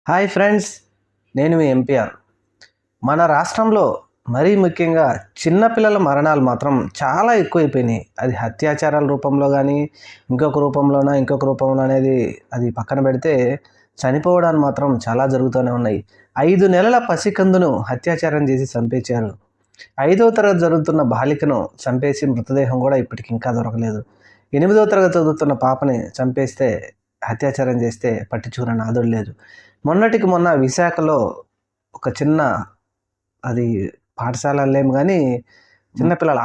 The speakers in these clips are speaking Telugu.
హాయ్ ఫ్రెండ్స్, నేను మీ ఎంపీఆర్. మన రాష్ట్రంలో మరీ ముఖ్యంగా చిన్నపిల్లల మరణాలు మాత్రం చాలా ఎక్కువైపోయినాయి. అది అత్యాచారాల రూపంలో కానీ ఇంకొక రూపంలో అనేది అది పక్కన పెడితే చనిపోవడాలు మాత్రం చాలా జరుగుతూనే ఉన్నాయి. 5 నెలల పసికందును అత్యాచారం చేసి చంపేశారు. 5వ తరగతి చదువుతున్న బాలికను చంపేసి మృతదేహం కూడా ఇప్పటికి ఇంకా దొరకలేదు. 8వ తరగతి చదువుతున్న పాపని చంపేస్తే అత్యాచారం చేస్తే పట్టించుకున్న నాదుడు లేదు. మొన్నటికి మొన్న విశాఖలో ఒక చిన్న అది పాఠశాల లేము కానీ చిన్నపిల్లల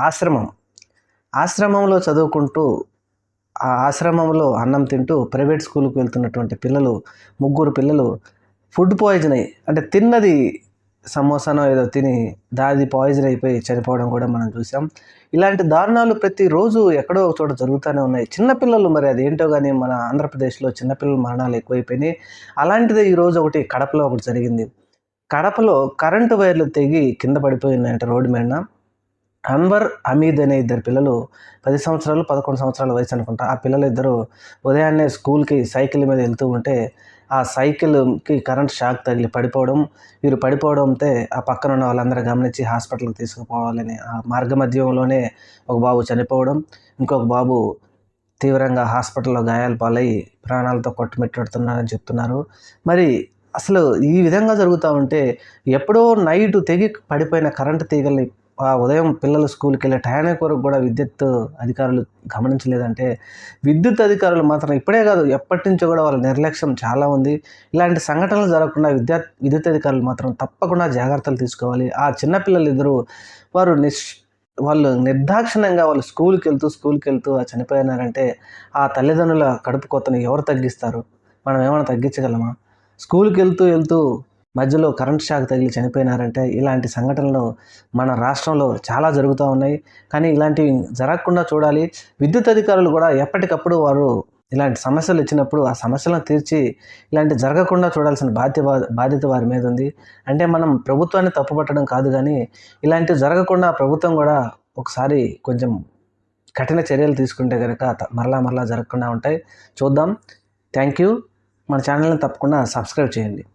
ఆశ్రమంలో చదువుకుంటూ ఆ ఆశ్రమంలో అన్నం తింటూ ప్రైవేట్ స్కూల్కి వెళ్తున్నటువంటి ముగ్గురు పిల్లలు ఫుడ్ పాయిజన్ అయ్యి, అంటే తిన్నది సమోసానో ఏదో తిని దాది పాయిజన్ అయిపోయి చనిపోవడం కూడా మనం చూసాం. ఇలాంటి దారుణాలు ప్రతిరోజు ఎక్కడో ఒక చోట జరుగుతూనే ఉన్నాయి. చిన్నపిల్లలు మరి అదేంటో కానీ మన ఆంధ్రప్రదేశ్లో చిన్నపిల్లల మరణాలు ఎక్కువైపోయినాయి. అలాంటిదే ఈరోజు కడపలో ఒకటి జరిగింది. కడపలో కరెంటు వైర్లు తెగి కింద పడిపోయిందంటే రోడ్డు మీద. అన్వర్, హమీద్ అనే ఇద్దరు పిల్లలు 10 సంవత్సరాలు 11 సంవత్సరాల వయసు అనుకుంటా. ఆ పిల్లలు ఇద్దరు ఉదయాన్నే స్కూల్కి సైకిల్ మీద వెళ్తూ ఉంటే ఆ సైకిల్కి కరెంట్ షాక్ తగిలి వీరు పడిపోవడంతో ఆ పక్కన ఉన్న వాళ్ళందరూ గమనించి హాస్పిటల్కి తీసుకుపోవాలని ఆ మార్గ మధ్యంలోనే ఒక బాబు చనిపోవడం, ఇంకొక బాబు తీవ్రంగా హాస్పిటల్లో గాయాల పాలై ప్రాణాలతో కొట్టుమిట్టాడుతున్నారని చెప్తున్నారు. మరి అసలు ఈ విధంగా జరుగుతూ ఉంటే ఎప్పుడో నైట్ తెగి పడిపోయిన కరెంటు తీగల్ని ఆ ఉదయం పిల్లలు స్కూల్కి వెళ్ళే టయానికి కొరకు కూడా విద్యుత్ అధికారులు గమనించలేదంటే విద్యుత్ అధికారులు మాత్రం ఇప్పుడే కాదు ఎప్పటి నుంచో కూడా వాళ్ళ నిర్లక్ష్యం చాలా ఉంది. ఇలాంటి సంఘటనలు జరగకుండా విద్యుత్ అధికారులు మాత్రం తప్పకుండా జాగ్రత్తలు తీసుకోవాలి. ఆ చిన్నపిల్లలు ఇద్దరు వాళ్ళు నిర్దాక్షిణ్యంగా వాళ్ళు స్కూల్కి వెళ్తూ చనిపోయినారంటే ఆ తల్లిదండ్రుల కడుపు కోతను ఎవరు తగ్గిస్తారు? మనం ఏమైనా తగ్గించగలమా? స్కూల్కి వెళ్తూ మధ్యలో కరెంట్ షాక్ తగిలి చనిపోయినారంటే ఇలాంటి సంఘటనలు మన రాష్ట్రంలో చాలా జరుగుతూ ఉన్నాయి. కానీ ఇలాంటివి జరగకుండా చూడాలి. విద్యుత్ అధికారులు కూడా ఎప్పటికప్పుడు వారు ఇలాంటి సమస్యలు ఇచ్చినప్పుడు ఆ సమస్యలను తీర్చి ఇలాంటి జరగకుండా చూడాల్సిన బాధ్యత వారి మీద ఉంది. అంటే మనం ప్రభుత్వాన్ని తప్పుపట్టడం కాదు, కానీ ఇలాంటివి జరగకుండా ప్రభుత్వం కూడా ఒకసారి కొంచెం కఠిన చర్యలు తీసుకుంటే కనుక మరలా జరగకుండా ఉంటాయి. చూద్దాం. Thank you. మన ఛానల్ని తప్పకుండా సబ్స్క్రైబ్ చేయండి.